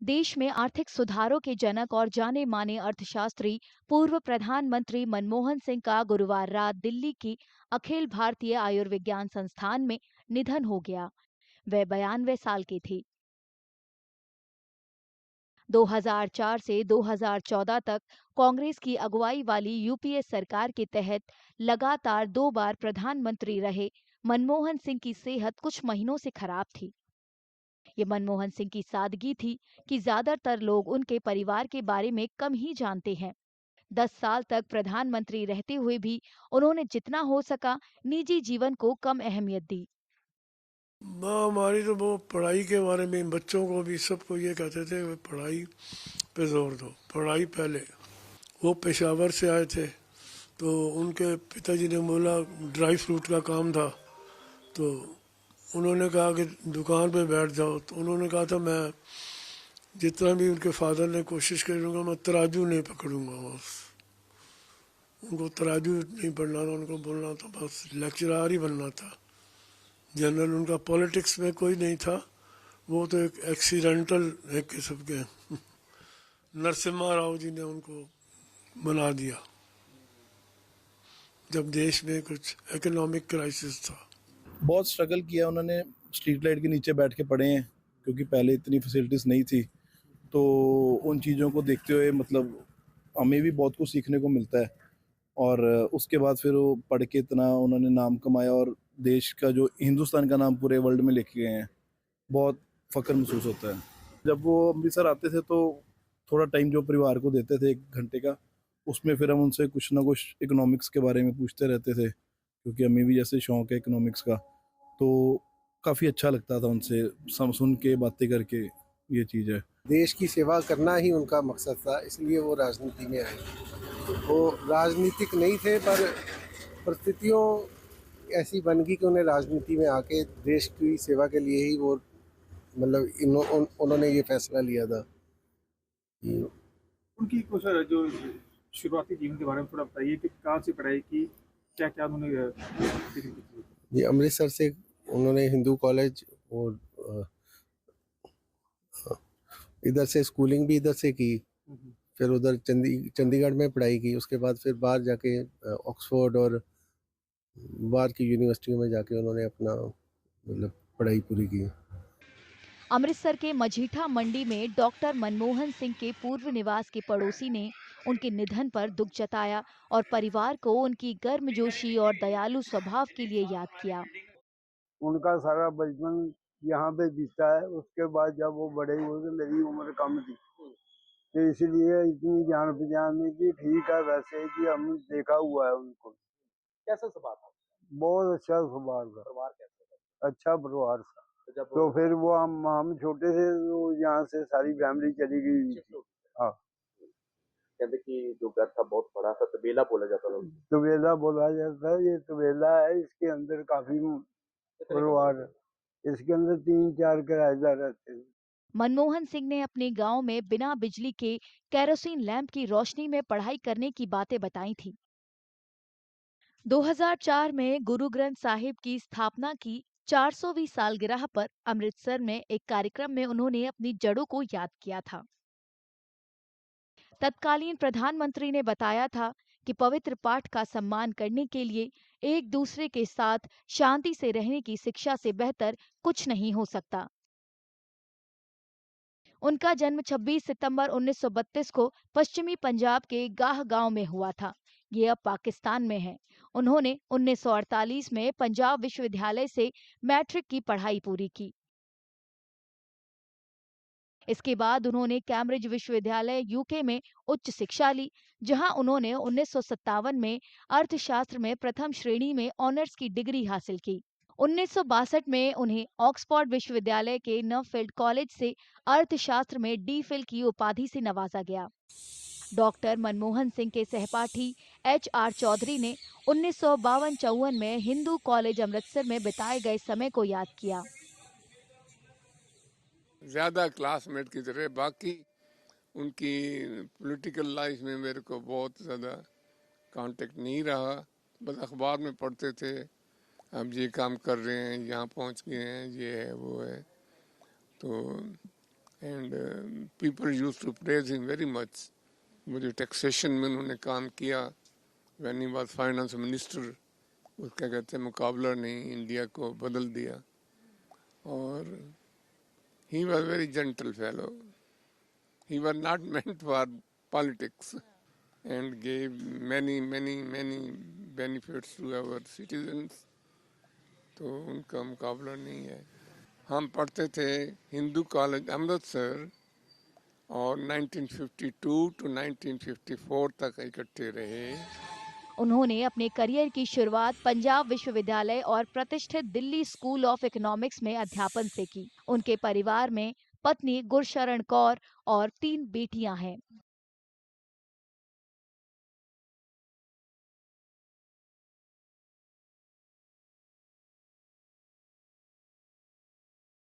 देश में आर्थिक सुधारों के जनक और जाने माने अर्थशास्त्री पूर्व प्रधानमंत्री मनमोहन सिंह का गुरुवार रात दिल्ली की अखिल भारतीय आयुर्विज्ञान संस्थान में निधन हो गया। वह 92 साल की थी। 2004 से 2014 तक कांग्रेस की अगुवाई वाली यूपीए सरकार के तहत लगातार 2 बार प्रधानमंत्री रहे मनमोहन सिंह की सेहत कुछ महीनों से खराब थी। ये मनमोहन सिंह की सादगी थी कि ज्यादातर लोग उनके परिवार के बारे में कम ही जानते हैं। 10 साल तक प्रधानमंत्री रहते हुए भी उन्होंने जितना हो सका निजी जीवन को कम अहमियत दी। हमारी तो वो पढ़ाई के बारे में बच्चों को भी सबको ये कहते थे कि पढ़ाई पे जोर दो, पढ़ाई पहले। वो पेशावर से आए थे, तो उनके पिताजी ने बोला ड्राई फ्रूट का काम था, तो उन्होंने कहा कि दुकान पे बैठ जाओ। तो उन्होंने कहा था मैं जितना भी उनके फादर ने कोशिश करूँगा, मैं तराजू नहीं पकड़ूंगा। बस उनको तराजू नहीं पढ़ना था, उनको बोलना था बस लेक्चरार ही बनना था। जनरल उनका पॉलिटिक्स में कोई नहीं था, वो तो एक एक्सीडेंटल एक किस्म के नरसिम्हा राव जी ने उनको बना दिया जब देश में कुछ इकोनॉमिक क्राइसिस था। बहुत स्ट्रगल किया उन्होंने, स्ट्रीट लाइट के नीचे बैठ के पढ़े हैं क्योंकि पहले इतनी फैसिलिटीज़ नहीं थी। तो उन चीज़ों को देखते हुए मतलब हमें भी बहुत कुछ सीखने को मिलता है। और उसके बाद फिर वो पढ़ के इतना उन्होंने नाम कमाया और देश का जो हिंदुस्तान का नाम पूरे वर्ल्ड में लेके गए हैं। बहुत फ़ख्र महसूस होता है। जब वो अमृतसर आते थे तो थोड़ा टाइम जो परिवार को देते थे 1 घंटे का, उसमें फिर हम उनसे कुछ ना कुछ इकोनॉमिक्स के बारे में पूछते रहते थे क्योंकि हमें भी जैसे शौक है इकोनॉमिक्स का। तो काफ़ी अच्छा लगता था उनसे सुन के, बातें करके। ये चीज़ है। देश की सेवा करना ही उनका मकसद था, इसलिए वो राजनीति में आए। वो राजनीतिक नहीं थे, पर परिस्थितियों ऐसी बन गई कि उन्हें राजनीति में आके देश की सेवा के लिए ही वो मतलब उन्होंने ये फैसला लिया था। उनकी कुछ जो शुरुआती जीवन के बारे में थोड़ा बताइए कि कहाँ से पढ़ाई की, क्या क्या उन्होंने ये अमृतसर से उन्होंने हिंदू कॉलेज और इधर से स्कूलिंग भी इधर से की। फिर उधर चंडीगढ़ में पढ़ाई की। उसके बाद फिर बाहर जाके ऑक्सफोर्ड और बाहर की यूनिवर्सिटियों में जाके उन्होंने अपना मतलब पढ़ाई पूरी की। अमृतसर के मजीठा मंडी में डॉक्टर मनमोहन सिंह के पूर्व निवास के पड़ोसी ने उनके निधन पर दुख जताया और परिवार को उनकी गर्मजोशी और दयालु स्वभाव के लिए याद किया। उनका सारा बचपन यहाँ पे बीता है। उसके बाद जब वो बड़े हुए तो मेरी उम्र कम थी, तो इसलिए इतनी जान पहचान नहीं थी। ठीक है, वैसे कि हम देखा हुआ है उनको। कैसा स्वभाव था? बहुत अच्छा स्वभाव था, परिवार कैसा था? अच्छा परिवार था। तो फिर वो हम छोटे थे तो यहाँ से सारी फैमिली चली गई थी। हाँ, कहते कि जो घर था बहुत बड़ा था, तबेला बोला जाता था। तबेला बोला जाता है। ये तबेला है, इसके अंदर काफी परिवार है। इसके अंदर 3-4 किराएदार रहते हैं। मनमोहन सिंह ने अपने गांव में बिना बिजली के केरोसिन लैंप की रोशनी में पढ़ाई करने की बातें बताई थी। 2004 में गुरु ग्रंथ साहिब की स्थापना की 400वीं सालगिरह पर अमृतसर में एक कार्यक्रम में उन्होंने अपनी जड़ों को याद किया था। तत्कालीन प्रधानमंत्री ने बताया था कि पवित्र पाठ का सम्मान करने के लिए एक दूसरे के साथ शांति से रहने की शिक्षा से बेहतर कुछ नहीं हो सकता। उनका जन्म 26 सितंबर 1932 को पश्चिमी पंजाब के गाह गांव में हुआ था। ये अब पाकिस्तान में है। उन्होंने 1948 में पंजाब विश्वविद्यालय से मैट्रिक की पढ़ाई पूरी की। इसके बाद उन्होंने कैम्ब्रिज विश्वविद्यालय यूके में उच्च शिक्षा ली, जहां उन्होंने 1957 में अर्थशास्त्र में प्रथम श्रेणी में ऑनर्स की डिग्री हासिल की। 1962 में उन्हें ऑक्सफोर्ड विश्वविद्यालय के नफील्ड कॉलेज से अर्थशास्त्र में डी.फिल की उपाधि से नवाजा गया। डॉक्टर मनमोहन सिंह के सहपाठी एच.आर. चौधरी ने 1952-54 में हिंदू कॉलेज अमृतसर में बिताए गए समय को याद किया। ज़्यादा क्लासमेट की तरह, बाकी उनकी पॉलिटिकल लाइफ में मेरे को बहुत ज़्यादा कांटेक्ट नहीं रहा। बस अखबार में पढ़ते थे, हम ये काम कर रहे हैं, यहाँ पहुँच गए हैं, ये है वो है। तो and people used to praise him very much. वो जो टैक्सेशन में उन्होंने काम किया, when he was finance minister, उसका कहते हैं मुकाबला ने इंडिया को बदल दिया। और he was very gentle fellow. He was not meant for politics and gave many benefits to our citizens. तो उनका मुकाबला नहीं है। हम पढ़ते थे हिंदू कॉलेज अमृतसर और 1952 टू 1954 तक इकट्ठे रहे। उन्होंने अपने करियर की शुरुआत पंजाब विश्वविद्यालय और प्रतिष्ठित दिल्ली स्कूल ऑफ इकोनॉमिक्स में अध्यापन से की। उनके परिवार में पत्नी गुरशरण कौर और 3 बेटियां हैं।